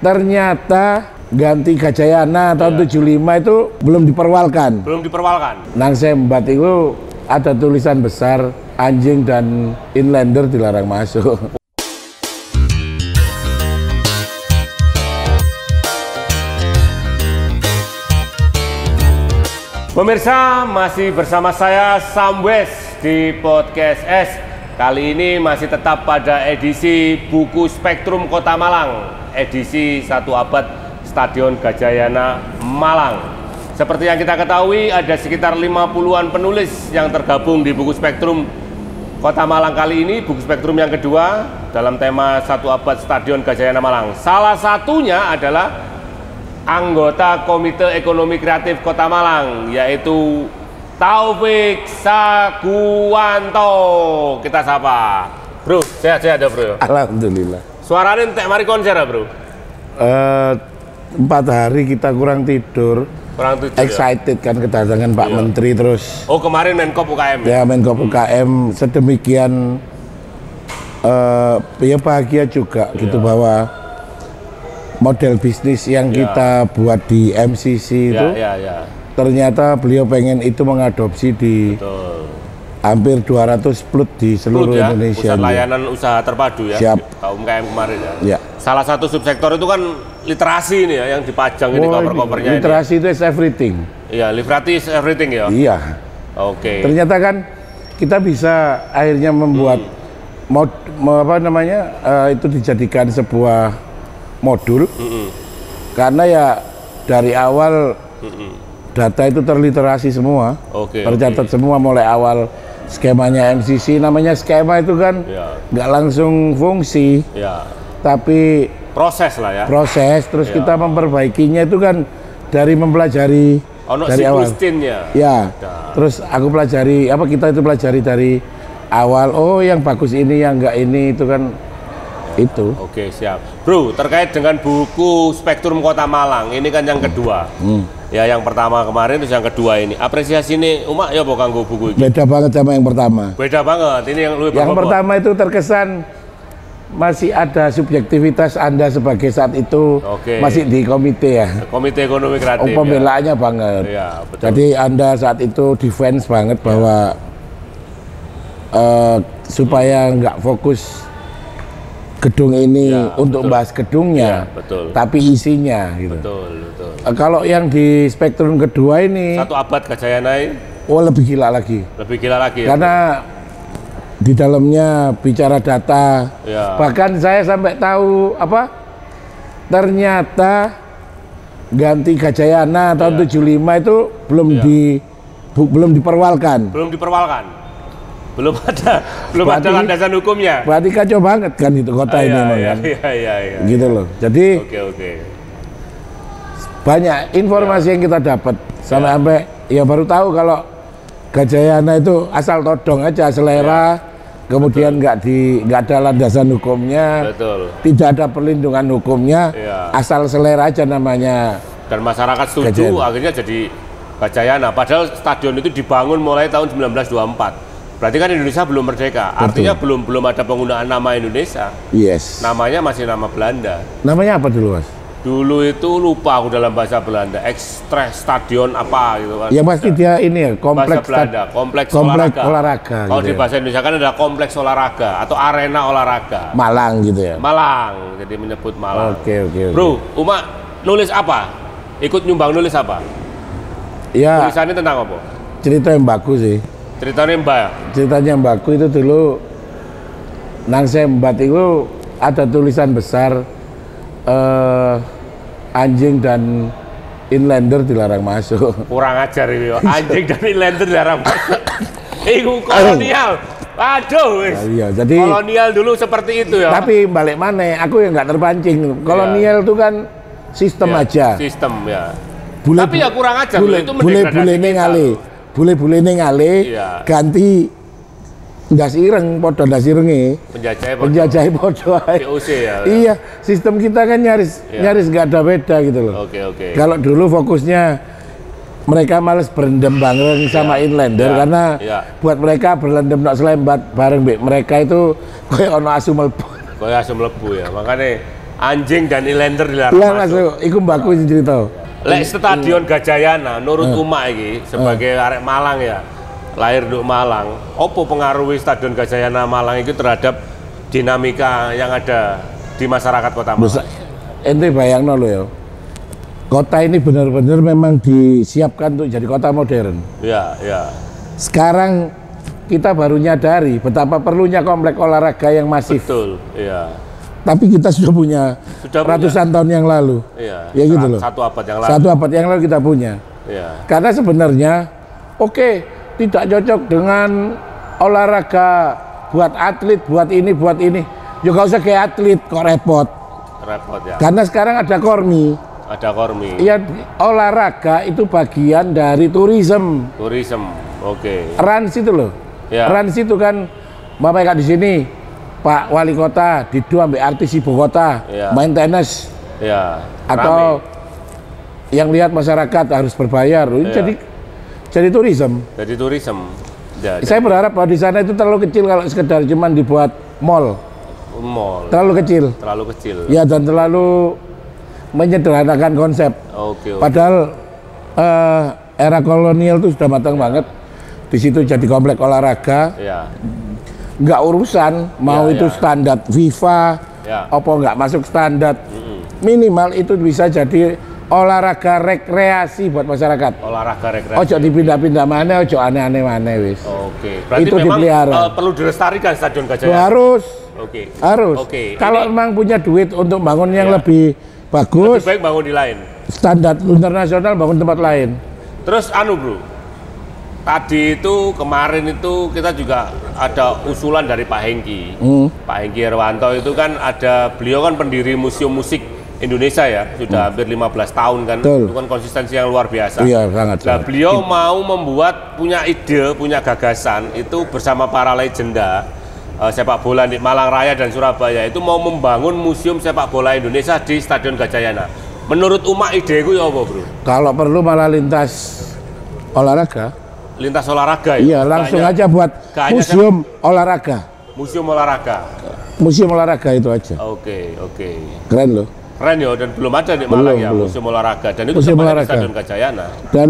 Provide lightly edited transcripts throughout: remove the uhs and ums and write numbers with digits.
ternyata ganti Gajayana tahun 75 itu belum diperwalkan. Belum diperwalkan. Nang Sembat itu ada tulisan besar, anjing dan inlander dilarang masuk. Pemirsa, masih bersama saya Samwes di Podcast S. Kali ini masih tetap pada edisi buku Spektrum Kota Malang, edisi 1 abad Stadion Gajayana Malang. Seperti yang kita ketahui, ada sekitar 50-an penulis yang tergabung di buku Spektrum Kota Malang kali ini, buku Spektrum yang kedua dalam tema 1 abad Stadion Gajayana Malang. Salah satunya adalah anggota Komite Ekonomi Kreatif Kota Malang, yaitu Taufik Saguwanto. Kita sapa. Bro, sehat-sehat ya bro? Alhamdulillah. Suaranya entek mari konser ya bro? 4 hari kita kurang tidur. Excited ya? Kan kedatangan Pak Menteri terus. Oh kemarin Menkop UKM? Ya Menkop UKM sedemikian ya bahagia juga gitu bahwa model bisnis yang kita buat di MCC itu ternyata beliau pengen itu mengadopsi di hampir 200 plut di seluruh Indonesia. Pusat layanan usaha terpadu ya. Siap. UMKM kemarin ya. Ya. Salah satu subsektor itu kan literasi ini ya yang dipajang ini cover-covernya. Literasi itu is everything. Iya, literasi is everything ya. Iya. Oke. Ternyata kan kita bisa akhirnya membuat itu dijadikan sebuah modul karena ya dari awal data itu terliterasi semua, tercatat semua mulai awal skemanya MCC. Namanya skema itu kan nggak langsung fungsi, tapi proses lah ya. Proses, terus kita memperbaikinya itu kan dari mempelajari dari awal. Ya, terus aku pelajari kita itu pelajari dari awal. Oh, yang bagus ini, yang enggak ini itu kan. Itu. Oke, siap. Bro, terkait dengan buku Spektrum Kota Malang, ini kan yang kedua. Ya, yang pertama kemarin, terus yang kedua ini. Apresiasi ini, Umak, ya apa kanggo buku ini? Beda banget sama yang pertama. Beda banget, ini yang lebih yang pertama itu terkesan masih ada subjektivitas Anda sebagai saat itu masih di komite ya. Komite Ekonomi Kreatif. Pembelaannya banget. Ya, betul. Jadi Anda saat itu defense banget bahwa supaya nggak fokus gedung ini untuk bahas gedungnya, tapi isinya gitu. Betul. Kalau yang di Spektrum kedua ini 1 abad Gajayana ini, lebih gila lagi. Lebih gila lagi. Karena di dalamnya bicara data. Bahkan saya sampai tahu ternyata ganti Gajayana tahun 75 itu belum diperwalkan. Belum ada landasan hukumnya. Berarti kacau banget kan itu kota ini kan. Iya. Gitu loh. Jadi banyak informasi yang kita dapat sampai ya baru tahu kalau Gajayana itu asal todong aja selera, kemudian nggak ada landasan hukumnya, tidak ada perlindungan hukumnya, asal selera aja namanya. Dan masyarakat setuju akhirnya jadi Gajayana. Padahal stadion itu dibangun mulai tahun 1924. Berarti kan Indonesia belum merdeka, artinya belum ada penggunaan nama Indonesia. Yes. Namanya masih nama Belanda. Namanya apa dulu, Mas? Dulu itu lupa aku dalam bahasa Belanda, Stadion apa gitu kan. Ya pasti dia ini ya, kompleks Belanda, kompleks olahraga. Kalau di bahasa Indonesia kan ada kompleks olahraga atau arena olahraga. Malang gitu ya. Malang, jadi menyebut Malang. Oke. Bro, Uma nulis apa? Ikut nyumbang nulis apa? Ya. Tulisannya tentang apa? Cerita yang bagus sih. Ceritanya Mbak? Ceritanya Mbakku itu dulu nang Sembat itu ada tulisan besar anjing dan inlander dilarang masuk. Kurang ajar itu, anjing dan inlander dilarang masuk. Itu kolonial. Aduh, iya, jadi kolonial dulu seperti itu ya. Tapi balik mana? Aku yang nggak terpancing. Kolonial itu kan sistem aja. Sistem ya. Tapi ya kurang ajar. Bule ngale ganti ndas ireng podo ndas irenge penjajah podo iya, sistem kita kan nyaris nggak ada beda gitu loh. Kalau dulu fokusnya mereka males berendam bareng sama inlander karena buat mereka berendam nak selembat bareng mereka itu kayak ono asu mlebu. Ya, makanya Anjing dan Inlander dilarang masuk. Iku mbakku sing cerita. Lek Stadion Gajayana nurut Umak iki sebagai arek Malang ya. Lahir di Malang. Opo pengaruhi Stadion Gajayana Malang itu terhadap dinamika yang ada di masyarakat Kota Malang? Ente bayangno lho ya. Kota ini benar-benar memang disiapkan untuk jadi kota modern. Ya, ya. Sekarang kita baru nyadari betapa perlunya komplek olahraga yang masif. Betul, iya. Tapi kita sudah punya ratusan tahun yang lalu. Iya. Ya gitu loh. Satu abad yang lalu. Satu abad yang lalu kita punya. Iya. Karena sebenarnya tidak cocok dengan olahraga buat atlet, buat ini. Juga usah kayak atlet kok repot. Repot ya. Karena sekarang ada kormi. Ada kormi. Iya, olahraga itu bagian dari turisme. Turisme, oke. Rans itu loh. Ya. Rans itu kan, Bapak di sini, Pak Wali Kota, didu ambil artis ibu kota, ya. Main tenis. Ya. Atau yang lihat masyarakat harus berbayar. Ya. Jadi turisme. Jadi turisme. Ya, saya berharap bahwa di sana itu terlalu kecil kalau sekedar cuman dibuat mall. Mall. Terlalu kecil. Terlalu kecil. Ya, dan terlalu menyederhanakan konsep. Oke. Padahal era kolonial itu sudah matang banget. Di situ jadi komplek olahraga. Ya. Nggak urusan mau itu standar FIFA, apa nggak masuk standar. Minimal itu bisa jadi olahraga rekreasi buat masyarakat. Olahraga rekreasi. Ojo dipindah-pindah mana, ojo aneh-aneh mana wis. Oke. Berarti itu memang perlu dilestarikan Stadion Gajayana. Harus. Oke. Harus. Oke. Kalau memang punya duit untuk bangun yang lebih bagus, lebih baik bangun di lain. Standar internasional bangun tempat lain. Terus bro, tadi itu kemarin itu kita juga ada usulan dari Pak Hengki. Pak Hengki Herwanto itu kan beliau kan pendiri Museum Musik Indonesia ya, sudah hampir 15 tahun kan. Betul. Itu kan konsistensi yang luar biasa. Iya, sangat. Nah, beliau mau membuat, punya ide, punya gagasan itu bersama para legenda sepak bola di Malang Raya dan Surabaya itu mau membangun museum sepak bola Indonesia di Stadion Gajayana. Menurut Umak ide itu ya apa, bro? Kalau perlu malah lintas olahraga. Lintas olahraga ya? Iya, langsung aja buat museum olahraga. Museum olahraga. Museum olahraga itu aja. Oke. Keren loh. Keren ya, dan belum ada di Malang ya, museum olahraga. Dan itu museum olahraga di Stadion Gajayana. Dan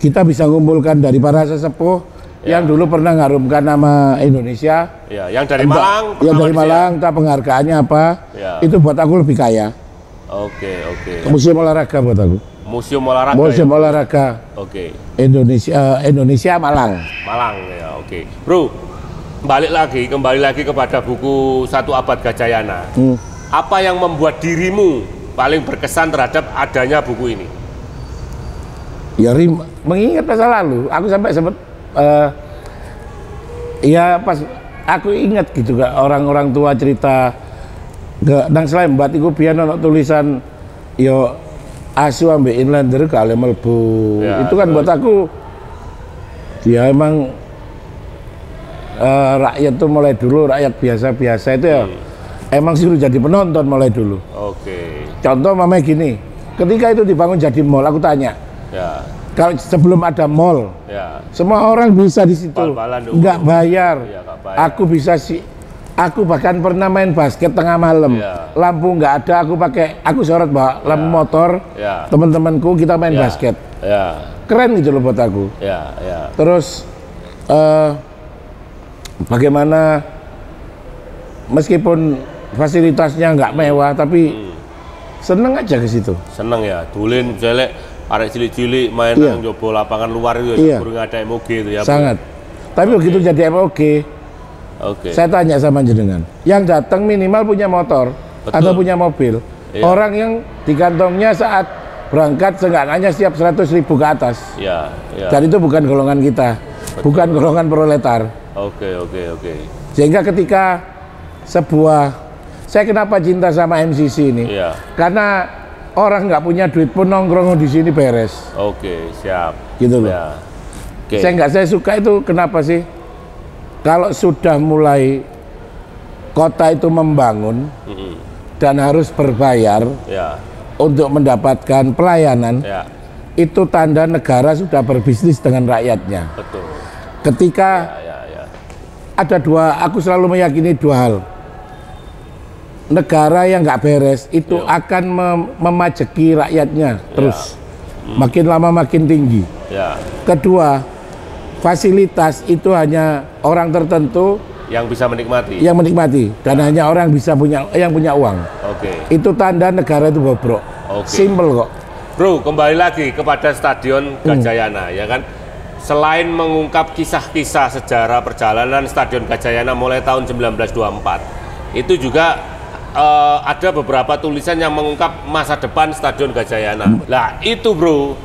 kita bisa ngumpulkan dari para sesepuh yang dulu pernah ngarumkan nama Indonesia. Ya, yang dari Malang. Yang dari Malang, entah penghargaannya apa. Ya. Itu buat aku lebih kaya. Oke. Museum olahraga buat aku. Museum olahraga. Museum olahraga. Oke. Indonesia Malang. Malang ya, oke. Bro, kembali lagi kepada buku Satu Abad Gajayana. Apa yang membuat dirimu paling berkesan terhadap adanya buku ini? Ya, mengingat masa lalu. Aku sampai sempat ya pas aku ingat gitu gak orang-orang tua cerita nang selain buat iku biyen ono tulisan yo asu ambek Inlander kali melbu ya, itu kan buat aku dia emang rakyat tuh mulai dulu rakyat biasa-biasa itu ya emang suruh jadi penonton mulai dulu. Oke. Contoh mamanya gini, ketika itu dibangun jadi mall aku tanya ya. Kalau sebelum ada mall, ya. Semua orang bisa di situ, nggak bayar. Ya, aku bisa aku bahkan pernah main basket tengah malam, ya. Lampu nggak ada, aku sorot bawa lampu motor, ya. Teman-temanku kita main basket, ya. Keren gitu loh buat aku. Ya. Terus bagaimana meskipun fasilitasnya nggak mewah, tapi seneng aja ke situ. Seneng ya, dulin jelek. Arek cilik-cilik main yang jobo lapangan luar itu ya, kurang ada MOG itu ya. Sangat. Tapi begitu jadi MOG, saya tanya sama jenengan, yang datang minimal punya motor atau punya mobil. Orang yang di kantongnya saat berangkat seenggaknya setiap 100.000 ke atas. Dan itu bukan golongan kita, bukan golongan proletar. Oke. Sehingga ketika saya kenapa cinta sama MCC ini? Karena orang nggak punya duit pun nongkrong di sini beres. Oke, siap. Gitu loh. Ya. Okay. Saya suka itu kenapa sih? Kalau sudah mulai kota itu membangun dan harus berbayar untuk mendapatkan pelayanan, itu tanda negara sudah berbisnis dengan rakyatnya. Betul. Ketika ada aku selalu meyakini dua hal. negara yang nggak beres itu akan memajeki rakyatnya terus. Makin lama makin tinggi. Kedua, fasilitas itu hanya orang tertentu yang bisa menikmati. Yang menikmati dan hanya orang yang punya uang. Itu tanda negara itu bobrok. Simple kok. Bro, kembali lagi kepada Stadion Gajayana, ya kan? Selain mengungkap kisah-kisah sejarah perjalanan Stadion Gajayana mulai tahun 1924, itu juga ada beberapa tulisan yang mengungkap masa depan Stadion Gajayana. Lah itu bro,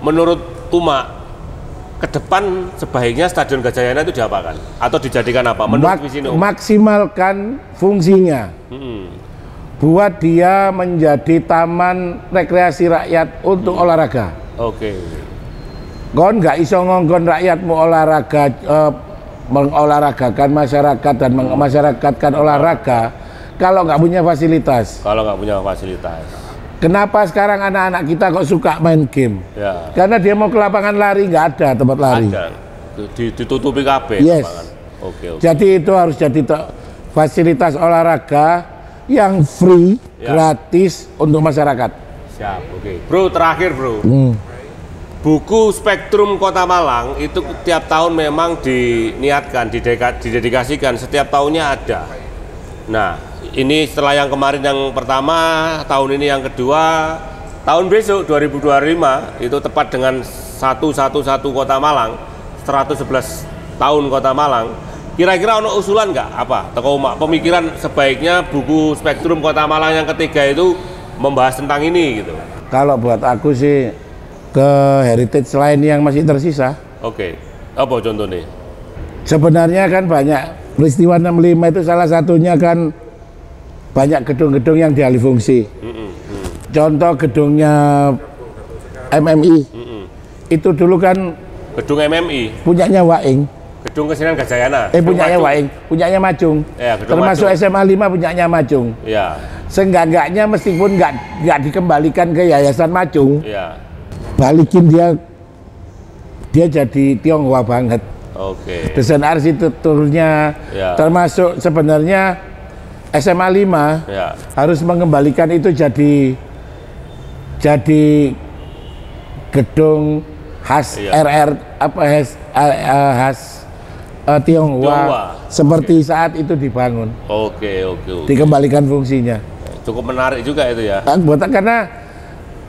menurut Uma, ke depan sebaiknya Stadion Gajayana itu diapakan? Atau dijadikan apa? Menurut visi maksimalkan fungsinya. Buat dia menjadi taman rekreasi rakyat untuk olahraga. Kon nggak iso ngongkon rakyatmu olahraga, mengolahragakan masyarakat dan memasyarakatkan olahraga kalau nggak punya fasilitas. Kenapa sekarang anak-anak kita kok suka main game? Karena dia mau ke lapangan lari, nggak ada tempat lari. Ditutupi kabeh. Jadi itu harus jadi fasilitas olahraga yang free, gratis untuk masyarakat. Siap, Bro, terakhir bro. Buku Spektrum Kota Malang itu tiap tahun memang diniatkan, didedikasikan, setiap tahunnya ada. Nah, ini setelah yang kemarin yang pertama, tahun ini yang kedua, tahun besok 2025 itu tepat dengan 111 Kota Malang, 111 tahun Kota Malang. Kira-kira ono usulan nggak apa? Toko Uma, pemikiran sebaiknya buku Spektrum Kota Malang yang ketiga itu membahas tentang ini gitu. Kalau buat aku sih ke heritage lain yang masih tersisa. Apa contohnya? Sebenarnya kan banyak peristiwa 65 itu salah satunya kan banyak gedung-gedung yang dialih fungsi. Contoh gedungnya MMI. Itu dulu kan gedung MMI punyanya Waing. Gedung Kesenian Gajayana. Punyanya Waing, punyanya Macung. Termasuk Macung. SMA 5 punyanya Macung. Seenggak-enggaknya meskipun nggak dikembalikan ke Yayasan Macung, balikin dia jadi Tionghoa banget. Desain arsitekturnya, termasuk sebenarnya SMA 5 harus mengembalikan itu jadi gedung khas khas Tionghoa seperti saat itu dibangun. Dikembalikan fungsinya. Cukup menarik juga itu ya. Karena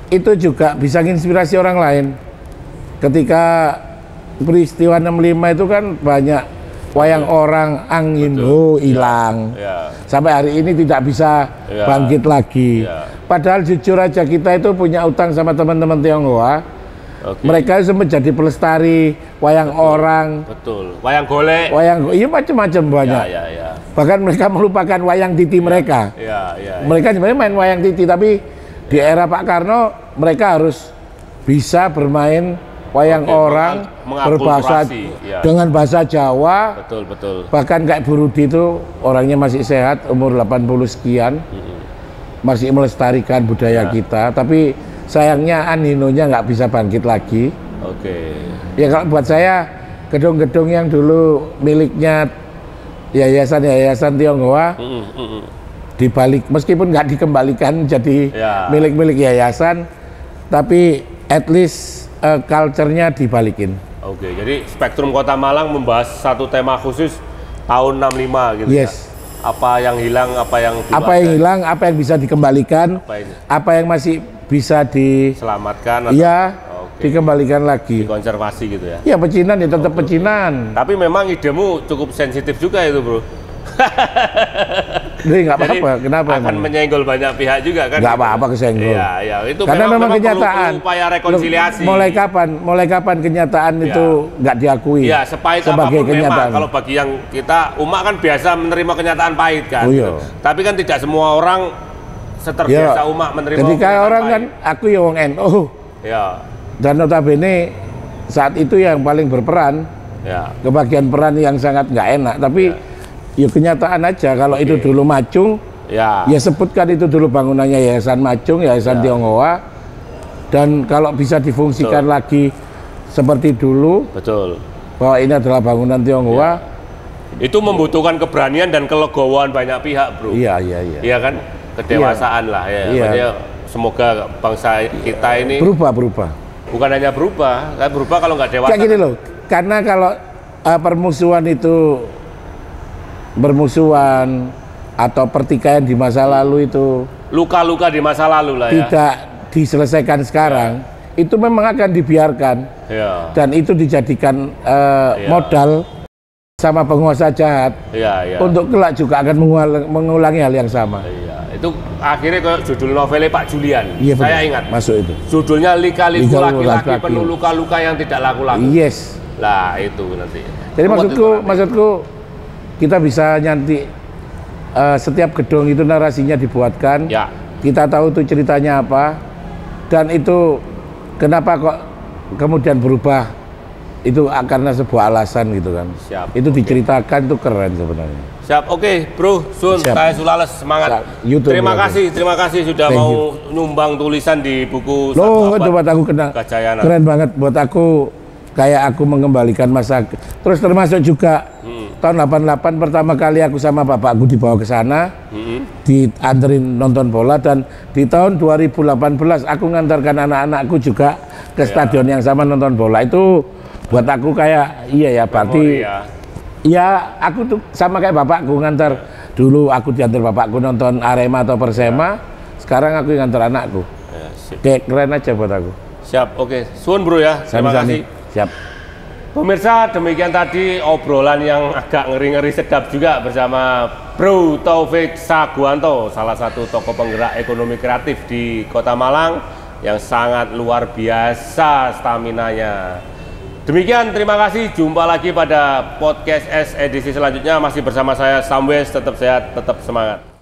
itu juga bisa menginspirasi orang lain. Ketika peristiwa 65 itu kan banyak wayang orang angin hilang. Sampai hari ini tidak bisa bangkit lagi. Padahal jujur aja kita itu punya utang sama teman-teman Tionghoa. Mereka itu menjadi pelestari wayang orang. Wayang golek. Iya macam-macam banyak. Bahkan mereka melupakan wayang titi mereka. Mereka sebenarnya main wayang titi, tapi di era Pak Karno mereka harus bisa bermain wayang orang berbahasa dengan bahasa Jawa. Bahkan kayak Bu Rudi itu orangnya masih sehat, umur 80 sekian. Masih melestarikan budaya kita, tapi sayangnya aninonya nggak bisa bangkit lagi. Ya kalau buat saya gedung-gedung yang dulu miliknya yayasan Tionghoa dibalik, meskipun nggak dikembalikan jadi milik yayasan, tapi at least culture-nya dibalikin. Jadi Spektrum Kota Malang membahas satu tema khusus tahun 65 gitu. Apa yang hilang, apa yang bisa dikembalikan, apa yang masih bisa diselamatkan, dikembalikan lagi, dikonservasi gitu ya. Ya pecinan ya tetap pecinan. Tapi memang idemu cukup sensitif juga itu bro. Jadi nggak apa-apa, kenapa? Akan menyenggol banyak pihak juga kan? Nggak apa-apa kesenggol. Itu karena memang kenyataan. Upaya rekonsiliasi. Mulai kapan kenyataan itu nggak diakui? Sebagai kenyataan. Kalau bagi yang kita umat kan biasa menerima kenyataan pahit kan. Tapi kan tidak semua orang seterbiasa umat menerima. Ketika orang kan, aku ya wong NU. Dan notabene saat itu yang paling berperan, kebagian peran yang sangat nggak enak. Tapi ya kenyataan aja. Kalau itu dulu Macung, ya sebutkan itu dulu bangunannya Yayasan Macung, Yayasan Tionghoa. Dan kalau bisa difungsikan lagi seperti dulu, bahwa ini adalah bangunan Tionghoa, Itu membutuhkan keberanian dan kelegowoan banyak pihak, bro. Iya. Iya kan, kedewasaan lah ya. Maksudnya semoga bangsa kita ini berubah. Bukan hanya berubah kalau nggak dewasa. Kayak gini loh, karena kalau bermusuhan atau pertikaian di masa lalu itu luka-luka di masa lalu lah ya. Tidak diselesaikan sekarang, itu memang akan dibiarkan. Dan itu dijadikan modal sama penguasa jahat untuk kelak juga akan mengulangi hal yang sama. Itu akhirnya kayak judul novelnya Pak Julian. Saya ingat. Masuk itu. Judulnya Lika-liku laki-laki penuh luka-luka yang tidak laku-laku. Yes. Lah itu nanti. Jadi maksudku kita bisa nyanti setiap gedung itu narasinya dibuatkan. Kita tahu itu ceritanya apa dan itu kenapa kok kemudian berubah, itu karena sebuah alasan gitu kan. Itu diceritakan, itu keren sebenarnya. Siap, oke bro Sun, saya Sulales, semangat. Terima kasih sudah mau nyumbang tulisan di buku Loh, itu buat aku keren banget buat aku, kayak aku mengembalikan masa. Terus termasuk juga tahun 88 pertama kali aku sama bapakku dibawa ke sana, dianterin nonton bola, dan di tahun 2018 aku ngantarkan anak-anakku juga ke stadion yang sama nonton bola. Itu buat aku kayak berarti ya aku tuh sama kayak bapakku ngantar. Dulu aku diantar bapakku nonton Arema atau Persema, sekarang aku ngantar anakku. Kayak keren aja buat aku. Siap, oke. Suun bro ya, terima kasih. Siap. Pemirsa, demikian tadi obrolan yang agak ngeri-ngeri sedap juga bersama Bro Taufik Saguanto, salah satu tokoh penggerak ekonomi kreatif di Kota Malang yang sangat luar biasa staminanya. Demikian, terima kasih. Jumpa lagi pada podcast S edisi selanjutnya. Masih bersama saya Samwes, tetap sehat, tetap semangat.